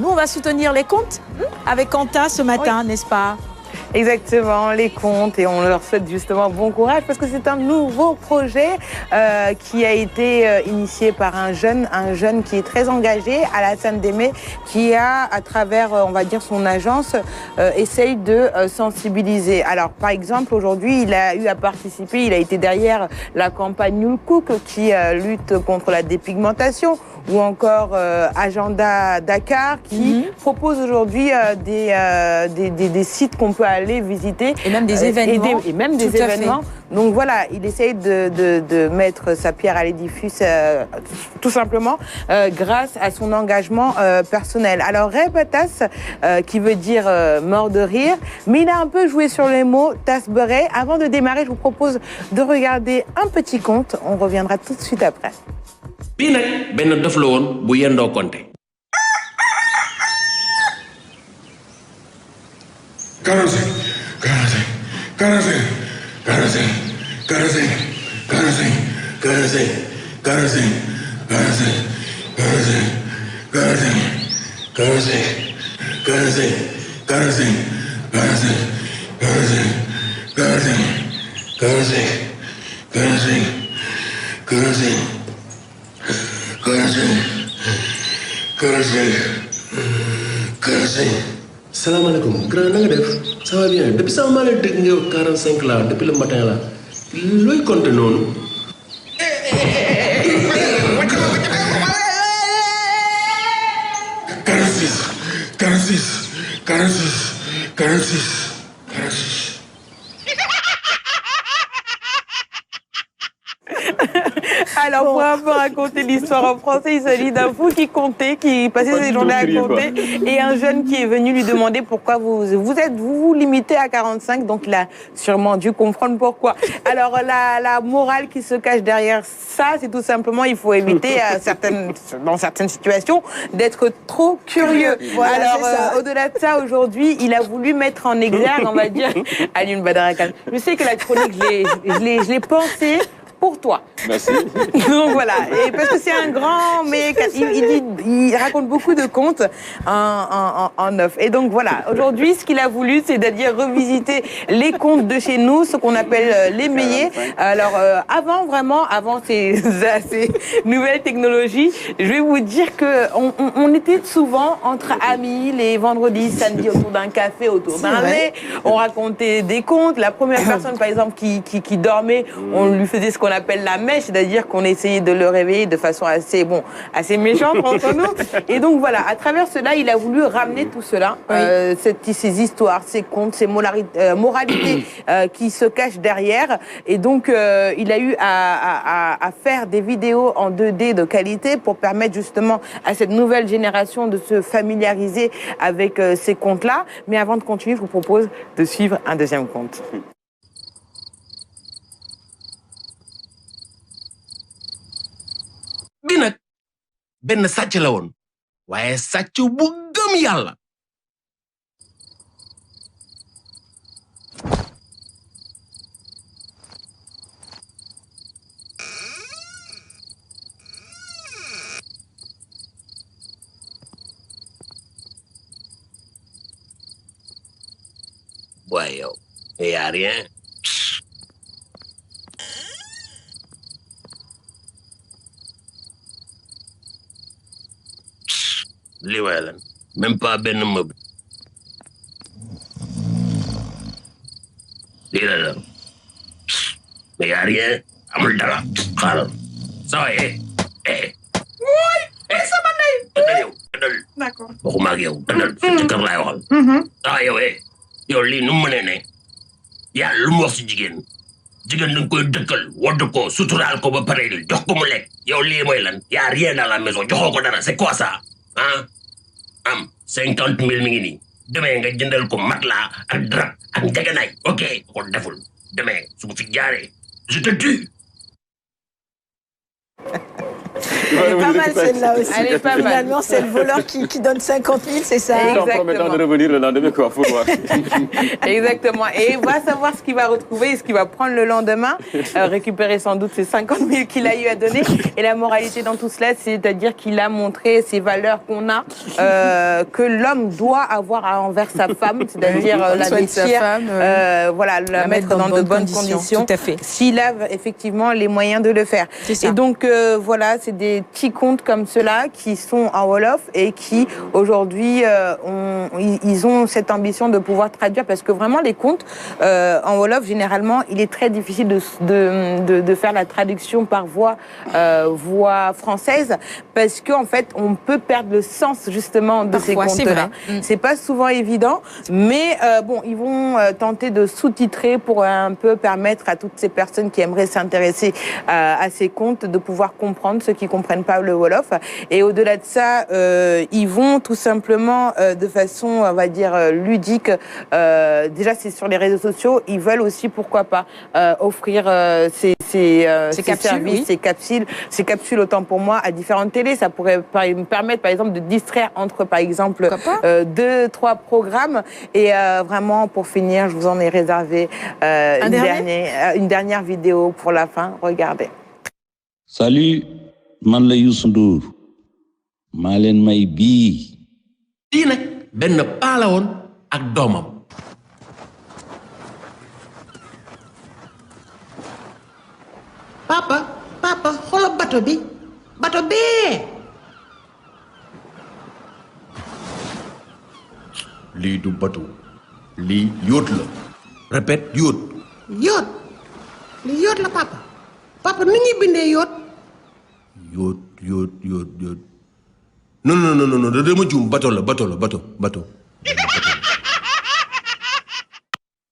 Nous, on va soutenir les contes avec Quentin ce matin, n'est-ce pas? Exactement, les contes, et on leur souhaite justement bon courage parce que c'est un nouveau projet qui a été initié par un jeune qui est très engagé, Alassane Démé, qui a, à travers, on va dire, son agence, essaye de sensibiliser. Alors, par exemple, aujourd'hui, il a eu à participer, il a été derrière la campagne Nul Cook qui lutte contre la dépigmentation, ou encore Agenda Dakar qui propose aujourd'hui des sites qu'on peut aller visiter. Et même des événements. Et même des événements. Donc voilà, il essaye de mettre sa pierre à l'édifice tout simplement grâce à son engagement personnel. Alors Repatas, qui veut dire mort de rire, mais il a un peu joué sur les mots Tasberet. Avant de démarrer, je vous propose de regarder un petit conte. On reviendra tout de suite après. bii nag benn dof la woon bu yendoo konte 45 45 45 45 45 45 45 45 45 45 45 45 45 45 Salam alaikum, grand nga def ça va bien depuis ça maa leen dégg nga 45 là depuis le matin là looy compter noonu. 46 46 46 46 46. Alors, pour un peu raconter l'histoire en français, il s'agit d'un fou qui comptait, qui passait ses journées à compter, et un jeune qui est venu lui demander pourquoi vous vous limitez à 45, donc il a sûrement dû comprendre pourquoi. Alors, la morale qui se cache derrière ça, c'est tout simplement, il faut éviter dans certaines situations d'être trop curieux. Voilà, alors, au-delà de ça, aujourd'hui, il a voulu mettre en exergue, on va dire, Alioune Badara Kane. Je sais que la chronique, je l'ai pensée pour toi. Merci. Donc voilà, et parce que c'est un grand mec, il raconte beaucoup de contes en off. Et donc voilà, aujourd'hui, ce qu'il a voulu, c'est d'ailleurs revisiter les contes de chez nous, ce qu'on appelle les métiers. Alors avant ces nouvelles technologies, je vais vous dire que on était souvent entre amis les vendredis, samedis autour d'un café, autour d'un lait. On racontait des contes. La première personne, par exemple, qui dormait, on lui faisait ce qu'on appelle la mèche, c'est-à-dire qu'on essayait de le réveiller de façon assez méchante entre nous. Et donc voilà, à travers cela, il a voulu ramener tout cela, ces histoires, ces contes, ces moralités qui se cachent derrière. Et donc, il a eu à faire des vidéos en 2D de qualité pour permettre justement à cette nouvelle génération de se familiariser avec ces contes-là. Mais avant de continuer, je vous propose de suivre un deuxième conte. bii nag benn sàcc la woon waaye sàcc bu gëm yàlla. waaye yow yaa rien. lii waaye lan même pas benn meuble lii la lan mais yaa rien amul dara xaaral ça va sama ndey. tëddal D'accord. waxuma ak yow tëddal ci kër laay waxal. ah yow lii nu mu mënee ne yàlla lu mu wax si jigéen dañ koy dëkkal wodd ko suturaal ko ba pare jox ko mu lekk yow lii mooy lan yaa rien dans la maison joxoo ko dara c'est quoi ça ah. am 50 000 mi ngi nii demee nga jëndal ko matelas ak drap ak njëgënaay ok ko deful demee su ko fi jaaree je te tue. Elle est pas mal celle-là aussi. Elle est pas mal. Finalement, c'est le voleur qui donne 50 000, c'est ça? Exactement. En promettant de revenir le lendemain, quoi, faut voir. Exactement. Et on va savoir ce qu'il va retrouver et ce qu'il va prendre le lendemain. Récupérer sans doute ces 50 000 qu'il a eu à donner. Et la moralité dans tout cela, c'est-à-dire qu'il a montré ces valeurs qu'on a, que l'homme doit avoir envers sa femme, c'est-à-dire la vêtir, voilà, la mettre dans de bonnes conditions. Tout à fait. S'il a effectivement les moyens de le faire. Ça. Et donc, voilà, c'est des petits contes comme ceux-là qui sont en Wolof et qui, aujourd'hui, ils ont cette ambition de pouvoir traduire, parce que vraiment, les contes en Wolof, généralement, il est très difficile de faire la traduction par voix française, parce qu'en fait, on peut perdre le sens, justement, de ces contes-là. C'est pas souvent évident, mais bon, ils vont tenter de sous-titrer pour un peu permettre à toutes ces personnes qui aimeraient s'intéresser à ces contes de pouvoir comprendre, ceux qui comprennent pas le Wolof. Et au-delà de ça, ils vont tout simplement de façon, on va dire, ludique. Déjà, c'est sur les réseaux sociaux. Ils veulent aussi, pourquoi pas, offrir ces services, ces capsules, autant pour moi, à différentes télés. Ça pourrait me permettre, par exemple, de distraire entre, par exemple, 2-3 programmes. Et vraiment, pour finir, je vous en ai réservé une dernière vidéo pour la fin. Regardez. Salut, man la Youssou Ndour maa leen may bii. lii nag benn paa la woon ak doomam. papa xoolal bato bi bato bee. lii du bateau lii yóot la répète yóot. yóot li yóot la papa nu ñuy bindee yóot. yóot non dama juum bateau la bateau.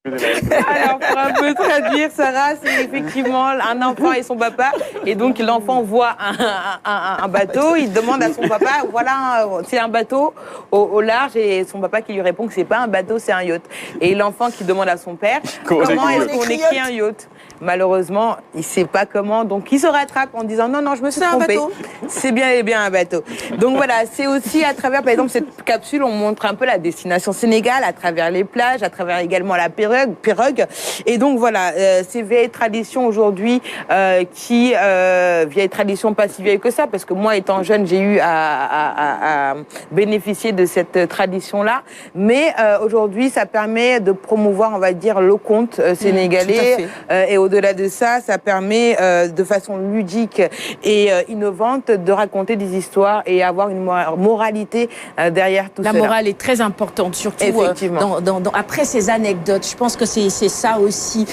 Alors, pour un peu traduire, Sarah, c'est effectivement un enfant et son papa. Et donc, l'enfant voit un bateau, il demande à son papa, voilà, c'est un bateau au large, et son papa qui lui répond que c'est pas un bateau, c'est un yacht. Et l'enfant qui demande à son père, comment est-ce qu'on écrit un yacht? Malheureusement, il ne sait pas comment, donc il se rattrape en disant non, je me suis trompé. C'est bien et bien un bateau. Donc voilà, c'est aussi à travers, par exemple, cette capsule, on montre un peu la destination Sénégal, à travers les plages, à travers également la pirogue. Et donc voilà, ces vieilles traditions aujourd'hui, vieilles traditions pas si vieilles que ça, parce que moi, étant jeune, j'ai eu à bénéficier de cette tradition-là. Mais aujourd'hui, ça permet de promouvoir, on va dire, le conte sénégalais. Et au-delà de ça, ça permet de façon ludique et innovante de raconter des histoires et avoir une moralité derrière tout cela. La morale est très importante, surtout après ces anecdotes. Je pense que c'est ça aussi.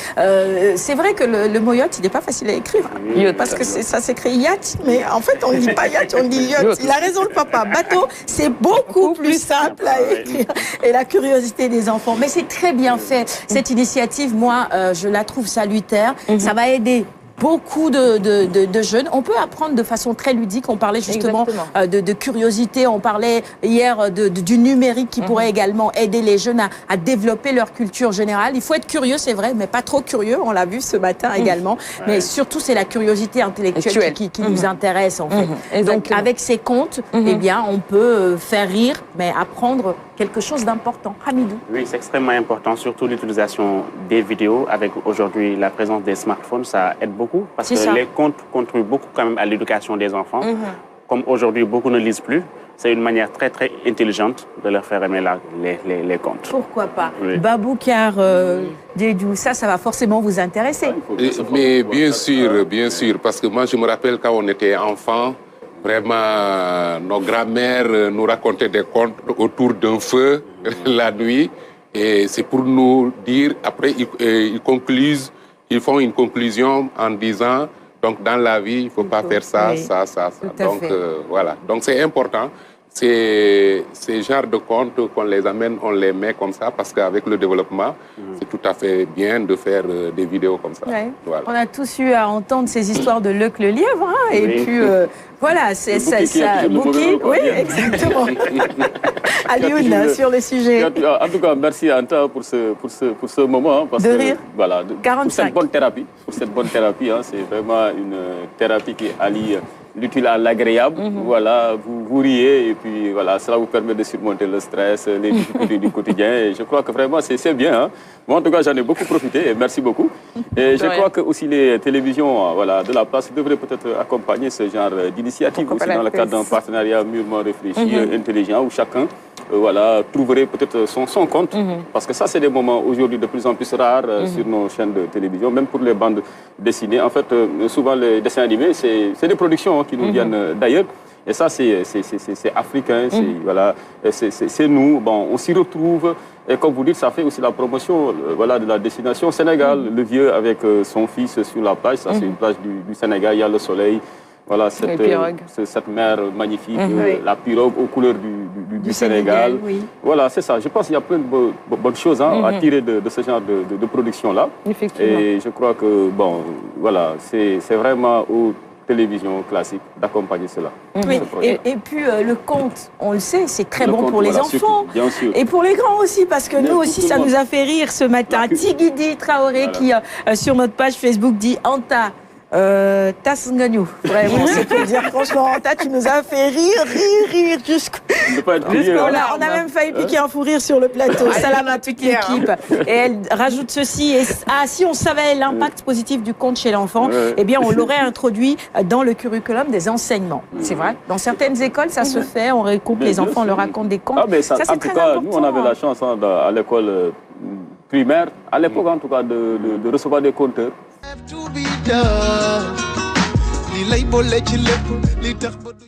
C'est vrai que le mot yacht, il n'est pas facile à écrire. Parce que ça s'écrit yacht, mais en fait, on ne dit pas yacht, on dit yacht. Il a raison, le papa. Bateau, c'est beaucoup plus simple à écrire. Et la curiosité des enfants. Mais c'est très bien fait. Cette initiative, moi, je la trouve salutaire. Ça va aider beaucoup de jeunes. On peut apprendre de façon très ludique. On parlait justement de curiosité. On parlait hier du numérique qui pourrait également aider les jeunes à développer leur culture générale. Il faut être curieux, c'est vrai, mais pas trop curieux. On l'a vu ce matin également. Mais surtout, c'est la curiosité intellectuelle qui nous intéresse, en fait. Donc, avec ces contes, eh bien, on peut faire rire, mais apprendre quelque chose d'important. Hamidou. Oui, c'est extrêmement important, surtout l'utilisation des vidéos. Avec aujourd'hui la présence des smartphones, ça aide beaucoup parce que les contes contribuent beaucoup quand même à l'éducation des enfants. Comme aujourd'hui, beaucoup ne lisent plus, c'est une manière très très intelligente de leur faire aimer les contes. Pourquoi pas. Baboucar, Diédhiou, ça va forcément vous intéresser. Mais bien sûr, parce que moi je me rappelle quand on était enfant, vraiment, nos grands-mères nous racontaient des contes autour d'un feu la nuit. Et c'est pour nous dire, après, ils font une conclusion en disant, donc dans la vie, il ne faut pas faire ça, ça. Donc voilà, donc c'est important. Ces genres de contes, qu'on les amène, on les met comme ça, parce qu'avec le développement, c'est tout à fait bien de faire des vidéos comme ça. Voilà. On a tous eu à entendre ces histoires de Luc le lièvre, hein, et puis voilà, c'est ça. Bouki, oui, exactement. Alioune, sur le sujet. En tout cas, merci Anta pour ce moment. Parce de rire. Voilà, pour cette bonne thérapie. Hein, c'est vraiment une thérapie qui allie l'utile à l'agréable. Voilà, vous riez et puis voilà, cela vous permet de surmonter le stress, les difficultés du quotidien. Et je crois que vraiment, c'est bien. Hein. Moi, en tout cas, j'en ai beaucoup profité et merci beaucoup. Et je crois que aussi les télévisions voilà, de la place devraient peut-être accompagner ce genre d'initiative aussi dans le cadre d'un partenariat mûrement réfléchi, intelligent, où chacun voilà, trouverait peut-être son compte. Parce que ça, c'est des moments aujourd'hui de plus en plus rares sur nos chaînes de télévision, même pour les bandes dessinées. En fait, souvent, les dessins animés, c'est des productions qui nous viennent d'ailleurs. Et ça, c'est africain, voilà, c'est nous. Bon, on s'y retrouve. Et comme vous dites, ça fait aussi la promotion voilà, de la destination Sénégal. Le vieux avec son fils sur la plage, ça c'est une plage du Sénégal, il y a le soleil. Voilà, cette mer magnifique, la pirogue aux couleurs du Sénégal. Oui. Voilà, c'est ça. Je pense qu'il y a plein de bonnes choses hein, à tirer de ce genre de production-là. Et je crois que, bon, voilà, c'est vraiment aux télévisions classiques d'accompagner cela. Oui. Et puis le conte, on le sait, c'est très bon pour les enfants. Surtout, bien sûr. Et pour les grands aussi, parce que nous aussi, ça nous a fait rire ce matin. Tigidi Traoré qui, sur notre page Facebook, dit « Anta ». Tasngagnou, vraiment, c'est pour dire franchement, Anta, tu nous as fait rire jusqu'au-là. On a même failli piquer un fou rire sur le plateau. Salam à toute l'équipe. Et elle rajoute ceci. Si on savait l'impact positif du conte chez l'enfant, eh bien, on l'aurait introduit dans le curriculum des enseignements. C'est vrai. Dans certaines écoles, ça se fait. On recoupe les enfants, on leur raconte des contes. Ah, mais ça, c'est très important. Nous, on avait la chance hein, à l'école primaire, à l'époque en tout cas, de recevoir des conteurs.